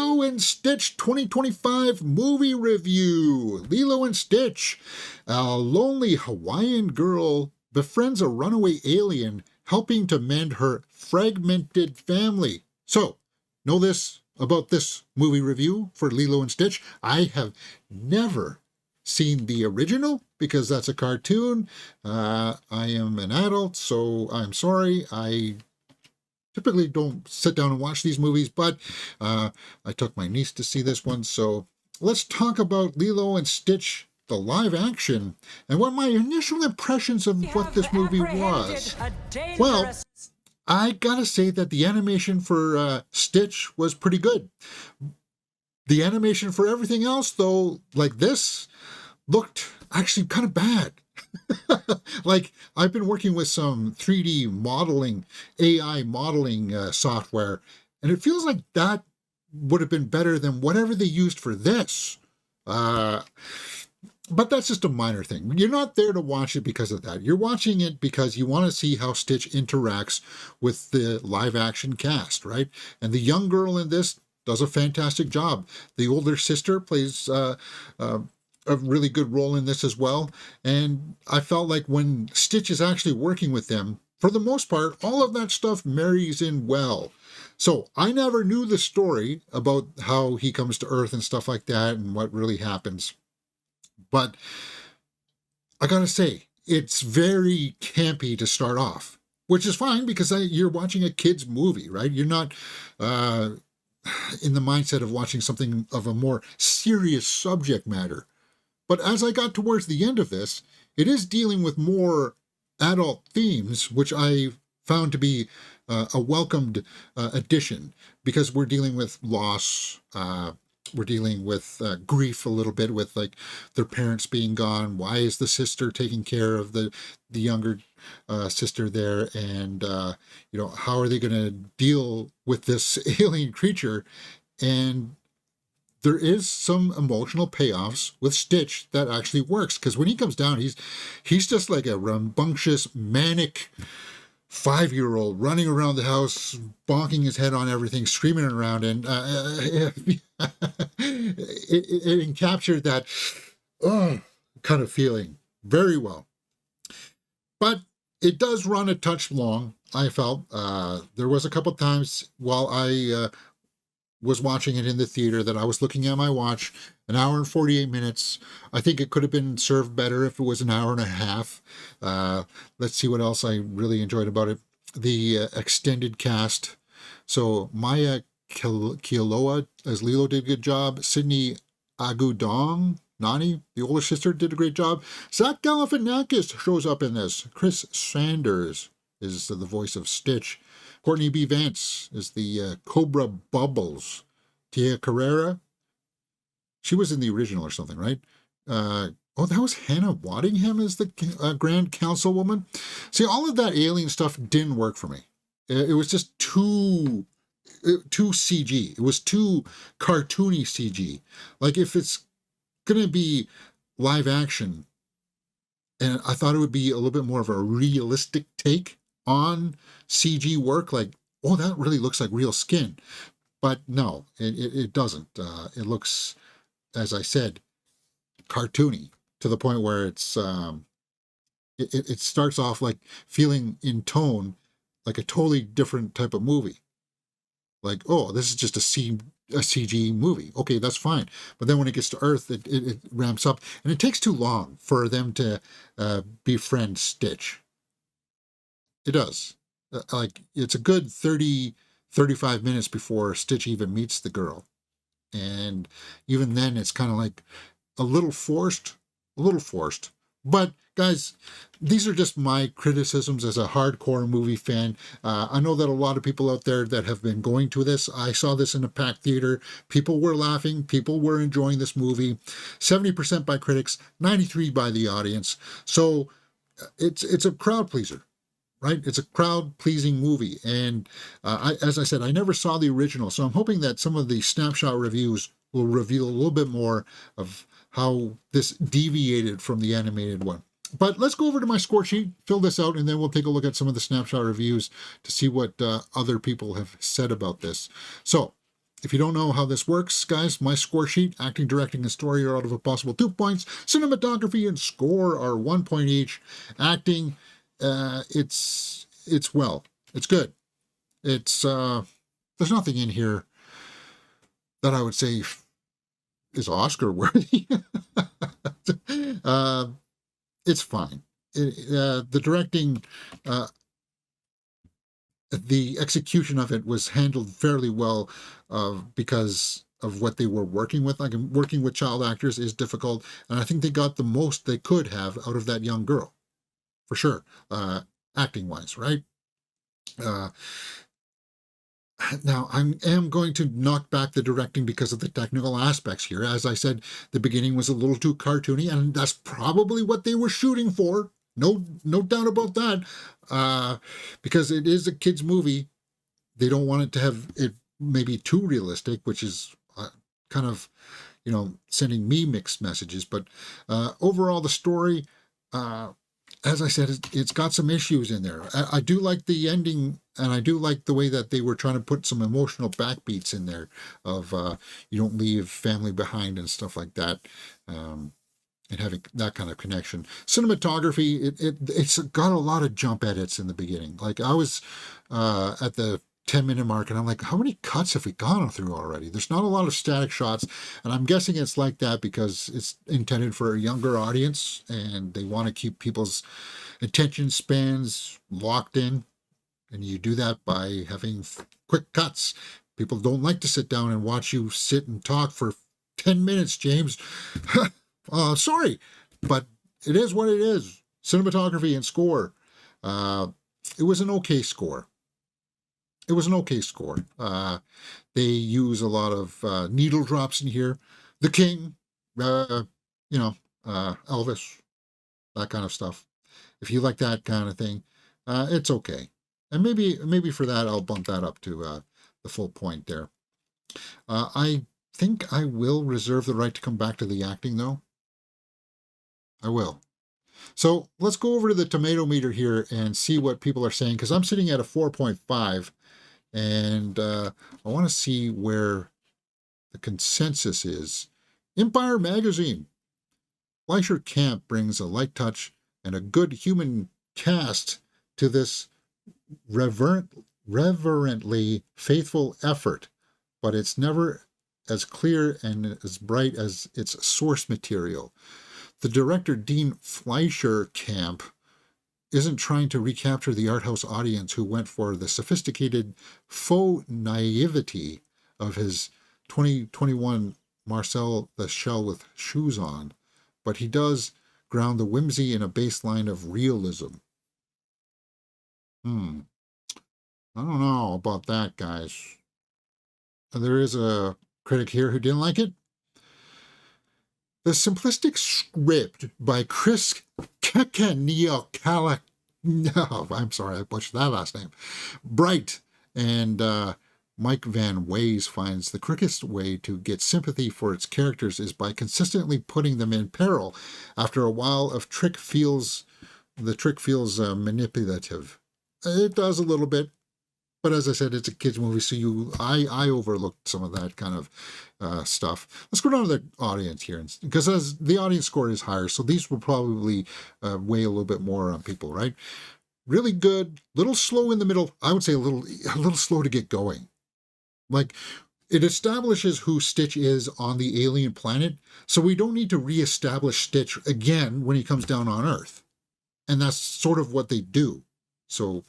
Lilo and Stitch 2025 movie review. Lilo and Stitch. A lonely Hawaiian girl befriends a runaway alien helping to mend her fragmented family. So, know this about this movie review for Lilo and Stitch. I have never seen the original because that's a cartoon. I am an adult, so I'm sorry. I typically don't sit down and watch these movies, but I took my niece to see this one. So let's talk about Lilo and Stitch, the live action, and what my initial impressions of what this movie was. Well, I gotta say that the animation for Stitch was pretty good. The animation for everything else, though, like this, looked actually kind of bad. Like, I've been working with some 3D modeling, AI modeling software, and it feels like that would have been better than whatever they used for this. But that's just a minor thing. You're not there to watch it because of that. You're watching it because you want to see how Stitch interacts with the live action cast, right? And the young girl in this does a fantastic job. The older sister plays a really good role in this as well. And I felt like when Stitch is actually working with them, for the most part, all of that stuff marries in well. So I never knew the story about how he comes to Earth and stuff like that and what really happens. But I gotta say, it's very campy to start off, which is fine because you're watching a kid's movie, right? You're not in the mindset of watching something of a more serious subject matter. But as I got towards the end of this, it is dealing with more adult themes, which I found to be a welcomed addition, because we're dealing with loss, we're dealing with grief a little bit, with like their parents being gone. Why is the sister taking care of the younger sister there? And, how are they going to deal with this alien creature? And there is some emotional payoffs with Stitch that actually works, because when he comes down, he's just like a rambunctious, manic 5-year-old running around the house, bonking his head on everything, screaming around, and it captured that kind of feeling very well. But it does run a touch long, I felt. There was a couple times while I was watching it in the theater that I was looking at my watch, 1 hour and 48 minutes. I think it could have been served better if it was 1 hour and a half. Let's see what else I really enjoyed about it. The extended cast. So Maia Kealoha as Lilo did a good job. Sydney Agudong, Nani, the older sister, did a great job. Zach Galifianakis shows up in this. Chris Sanders is the voice of Stitch. Courtney B. Vance is the Cobra Bubbles. Tia Carrera, she was in the original or something, right? That was Hannah Waddingham as the Grand Councilwoman. See, all of that alien stuff didn't work for me. It was just too CG. It was too cartoony CG. Like, if it's going to be live action, and I thought it would be a little bit more of a realistic take on CG work, like, that really looks like real skin. But no, it doesn't. It looks, as I said, cartoony to the point where it's it starts off like feeling in tone like a totally different type of movie. Like, this is just a CG movie. Okay, that's fine. But then when it gets to Earth, it ramps up, and it takes too long for them to befriend Stitch. It does. Like, it's a good 35 minutes before Stitch even meets the girl. And even then, it's kind of like a little forced. But, guys, these are just my criticisms as a hardcore movie fan. I know that a lot of people out there that have been going to this, I saw this in a packed theater. People were laughing. People were enjoying this movie. 70% by critics, 93% by the audience. So it's a crowd pleaser. Right? It's a crowd-pleasing movie. And as I said, I never saw the original, so I'm hoping that some of the snapshot reviews will reveal a little bit more of how this deviated from the animated one. But let's go over to my score sheet, fill this out, and then we'll take a look at some of the snapshot reviews to see what other people have said about this. So, If you don't know how this works, guys, my score sheet, acting, directing, and story are out of a possible 2 points. Cinematography and score are 1 point each. Acting, it's well. It's good. It's there's nothing in here that I would say is Oscar worthy. It's fine. The directing, the execution of it was handled fairly well because of what they were working with. Like, working with child actors is difficult, and I think they got the most they could have out of that young girl, for sure, acting wise, right? Now, I am going to knock back the directing because of the technical aspects here. As I said, the beginning was a little too cartoony, and that's probably what they were shooting for. No doubt about that. Because it is a kids' movie, they don't want it to have it maybe too realistic, which is kind of, sending me mixed messages. But overall, the story, as I said, it's got some issues in there. I do like the ending, and I do like the way that they were trying to put some emotional backbeats in there of you don't leave family behind and stuff like that, and having that kind of connection. Cinematography, it's got a lot of jump edits in the beginning. Like, I was at the 10-minute mark, and I'm like, how many cuts have we gone through already? There's not a lot of static shots, and I'm guessing it's like that because it's intended for a younger audience, and they want to keep people's attention spans locked in, and you do that by having quick cuts. People don't like to sit down and watch you sit and talk for 10 minutes, James. Sorry, but it is what it is. Cinematography and score. It was an okay score. It was an okay score. They use a lot of needle drops in here. The King, Elvis, that kind of stuff. If you like that kind of thing, it's okay. And maybe for that, I'll bump that up to the full point there. I think I will reserve the right to come back to the acting, though. I will. So let's go over to the tomato meter here and see what people are saying, because I'm sitting at a 4.5. And I want to see where the consensus is. Empire Magazine. Fleischer Camp brings a light touch and a good human cast to this reverently faithful effort, but it's never as clear and as bright as its source material. The director, Dean Fleischer Camp, isn't trying to recapture the art house audience who went for the sophisticated faux naivety of his 2021 Marcel the Shell with Shoes On, but he does ground the whimsy in a baseline of realism. I don't know about that, guys. There is a critic here who didn't like it. The simplistic script by Chris Kekaneo-Kalak. No, I'm sorry, I butchered that last name. Bright and Mike Van Ways finds the quickest way to get sympathy for its characters is by consistently putting them in peril. After a while, the trick feels manipulative. It does a little bit, but as I said, it's a kids movie, so I overlooked some of that kind of stuff. Let's go down to the audience here, because as the audience score is higher, so these will probably weigh a little bit more on people, right? Really good, little slow in the middle. I would say a little slow to get going. Like, it establishes who Stitch is on the alien planet, so we don't need to reestablish Stitch again when he comes down on Earth. And that's sort of what they do. So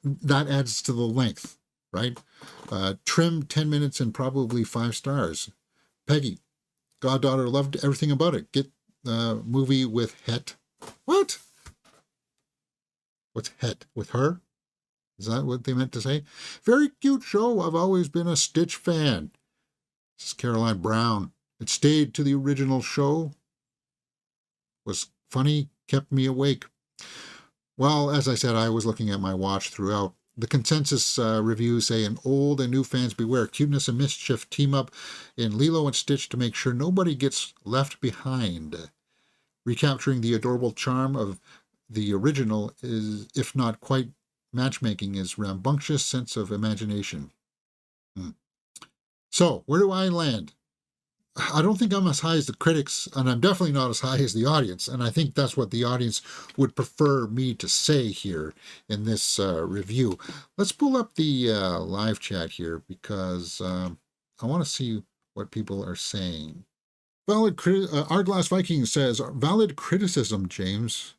that adds to the length, right? Trim 10 minutes and probably 5 stars. Peggy, goddaughter, loved everything about it. Get the movie with Het. What? What's Het? With her? Is that what they meant to say? Very cute show. I've always been a Stitch fan. This is Caroline Brown. It stayed to the original show. Was funny, kept me awake. Well, as I said, I was looking at my watch throughout. The consensus reviews say an old and new fans beware. Cuteness and mischief team up in Lilo and Stitch to make sure nobody gets left behind. Recapturing the adorable charm of the original is, if not quite matchmaking, is rambunctious sense of imagination. So, where do I land? I don't think I'm as high as the critics, and I'm definitely not as high as the audience. And I think that's what the audience would prefer me to say here in this review. Let's pull up the live chat here because I want to see what people are saying. Arglass Viking says, valid criticism, James.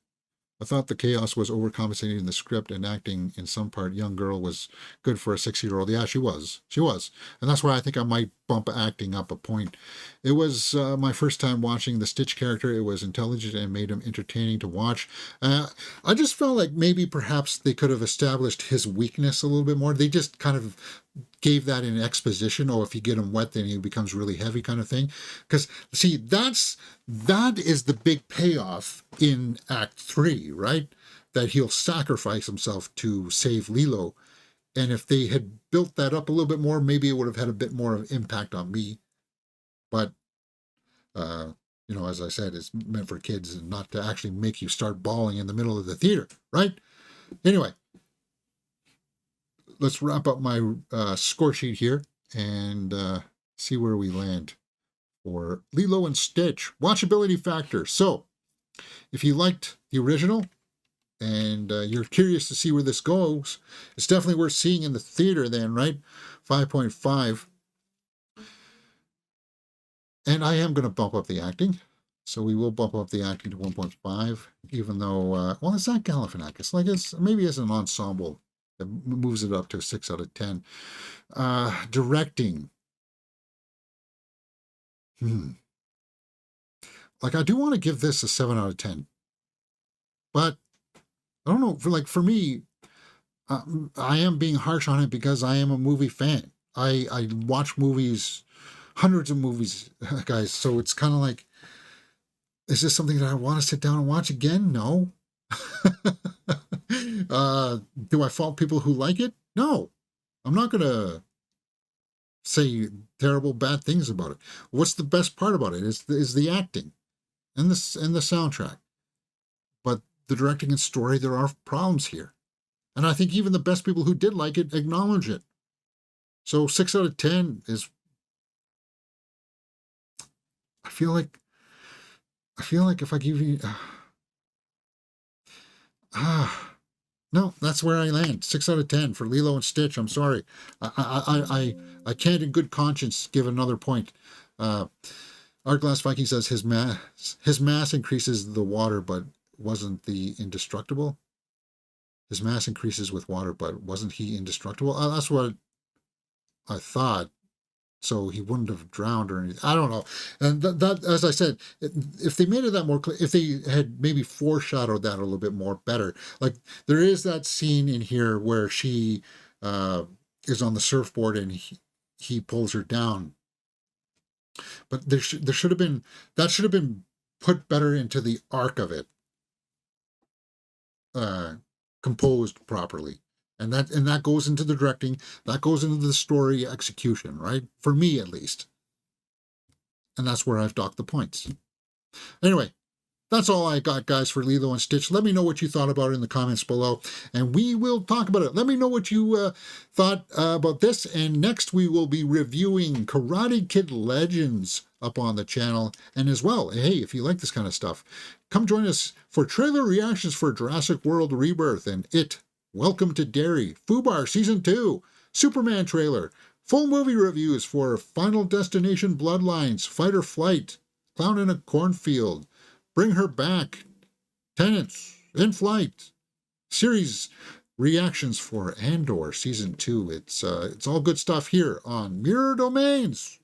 I thought the chaos was overcompensating in the script and acting in some part. Young girl was good for a 6-year-old. Yeah, she was. She was. And that's why I think I might bump acting up a point. It was my first time watching the Stitch character. It was intelligent and made him entertaining to watch. I just felt like maybe perhaps they could have established his weakness a little bit more. They just kind of gave that in exposition. Oh, if you get him wet, then he becomes really heavy kind of thing. Because, see, that is the big payoff in Act 3, right? That he'll sacrifice himself to save Lilo. And if they had built that up a little bit more, maybe it would have had a bit more of impact on me. But, you know, as I said, it's meant for kids and not to actually make you start bawling in the middle of the theater, right? Anyway, let's wrap up my score sheet here and see where we land for Lilo and Stitch. Watchability factor. So, if you liked the original and you're curious to see where this goes, it's definitely worth seeing in the theater then, right? 5.5. And I am going to bump up the acting. So we will bump up the acting to 1.5, even though, well, it's not Galifianakis. Like, maybe as an ensemble, it moves it up to a 6 out of 10. Directing. Like, I do want to give this a 7 out of 10. But, I don't know, for me, I am being harsh on it because I am a movie fan. I watch movies, hundreds of movies, guys, so it's kind of like, is this something that I want to sit down and watch again? No. Do I fault people who like it? No. I'm not going to say terrible, bad things about it. What's the best part about it is the acting and the soundtrack. But the directing and story, there are problems here. And I think even the best people who did like it acknowledge it. So 6 out of 10 is, I feel like if I give you, no, that's where I land. 6 out of 10 for Lilo and Stitch. I'm sorry. I can't in good conscience give another point. Artglass Viking says his mass increases the water, but wasn't the indestructible? His mass increases with water, but wasn't he indestructible? That's what I thought. So he wouldn't have drowned or anything. I don't know. And that, as I said, if they made it that more clear, if they had maybe foreshadowed that a little bit more better. Like, there is that scene in here where she is on the surfboard and he pulls her down. But there should have been, that should have been put better into the arc of it, composed properly. And that goes into the directing, that goes into the story execution, right? For me, at least. And that's where I've docked the points. Anyway, that's all I got, guys, for Lilo and Stitch. Let me know what you thought about it in the comments below, and we will talk about it. Let me know what you thought about this, and next we will be reviewing Karate Kid Legends up on the channel. And as well, hey, if you like this kind of stuff, come join us for trailer reactions for Jurassic World Rebirth and It, Welcome to Derry, Fubar Season 2, Superman trailer, full movie reviews for Final Destination Bloodlines, Fight or Flight, Clown in a Cornfield, Bring Her Back, Tenants, In Flight, series reactions for Andor Season 2. It's all good stuff here on Mirror Domains.